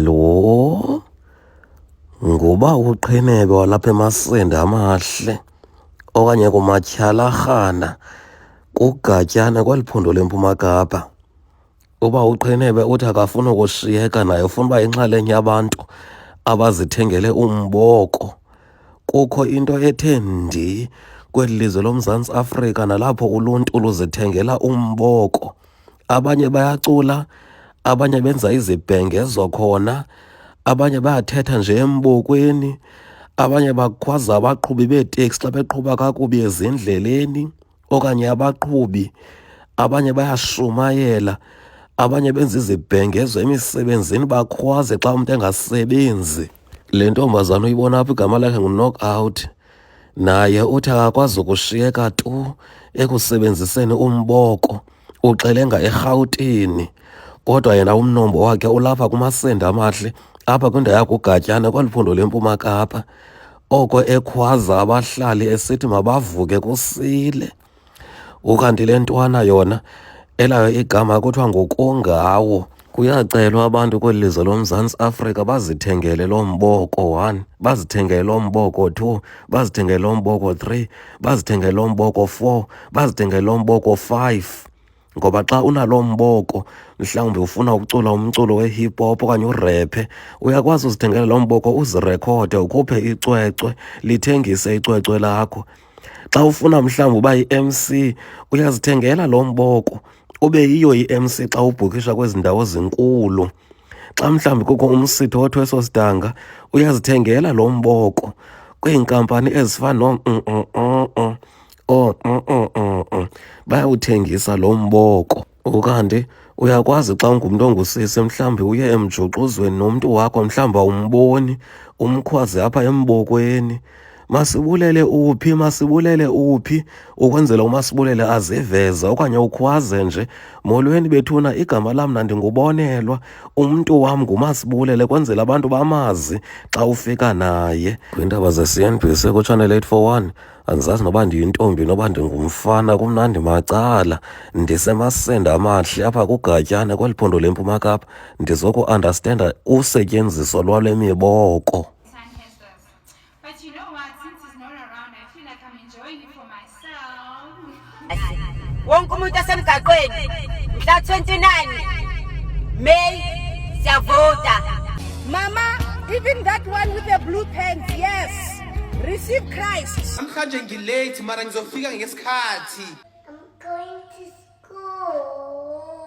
Lo nguba uqhenebe walapha eMasende Amahle okanye kuMatyhalarhana kuGatyana kweli phondo leMpuma Kapa. Uba uqhenebe uthi akafuni ukushiyeka naye, ufuna uba yinxalenye yabantu abazithengele umboko. Kukho into ethe ndi kweli lizwe loMzantsi Afrika nalapho uluntu luzithengela umboko. Abanye bayacula, abanye benza izibhengezo khona, abanye bayathetha nje embokweni, abanye bakhwaza abaqhubi beeteksi xa beqhuba kakubi ezindleleni okanye abaqhubi, abanye bayashumayela, abanye benza izibhengezo emisebenzini bakhwaze xa umntu engasebenzi. Le ntombazana uyibona apha igama lakhe nguKnockout. Naye uthi akakwazi ukushiyeka tu ekusebenziseni umboko, uxelenga eRhawutini. Kodwa yena umnombo wakhe ulapha kuMasende Amahle, apha kwindawo yakuGatyana kweli phondo leMpuma Kapa. Oko ekhwaza abahlali esithi mabavuke kusile. Ukanti le ntwana yona elayo igama kuthiwa nguKungawo. Kuyacelwa abantu kweli lizwe loMzantsi Afrika bazithengele lo mboko 1, bazithengele lo mboko 2, bazithengele lo mboko 3, bazithengele lo mboko 4, bazithengele lo mboko 5. Ngoba xa unalo mboko, mhlawumbi ufuna ukucula umculo we-hip hop okanye urephe, uyakwazi uzithengela lo mboko uzirekhode, ukhuphe icwecwe, lithengise icwecwe lakho. Xa ufuna mhlawumbi uba yi-MC, uyazithengela lo mboko, ube yiyo i-MC xa ubhukisha kwezi ndawo zinkulu. Xa mhlawumbi kukho umsitho othweso sidanga, uyazithengela lo mboko kwiinkampani ezifana bayawuthengisa lo mboko. Ukanti uyakwazi xa ungumntu ongusisi mhlawumbi uye emjuxuzweni nomntu wakho, mhlawumbi awumboni, umkhwaze apha embokweni. Masibulele uphi, masibulele uphi, ukwenzela uMasibulele aziveze okanye ukhwaze nje. Molweni bethuna, igama lam ndingubonelwa, umntu wam nguMasibulele, kwenzela abantu bamazi xa ufika naye. Kwiindaba ze-CNBC kuChannel 841, andizazi noba ndiyintombi noba ndingumfana, kumnandi macala. NdiseMasende Amahle apha kuGatyana kweli phondo leMpuma Kapa, ndizokuandastenda usetyenziso lwale miboko. Wonke umuntu asemgaqweni mhla 29 May siyavota. Mama, even that one with the blue pants, yes. Receive Christ. Namhlanje ngilate mara ngizofika ngesikhathi. I'm going to school.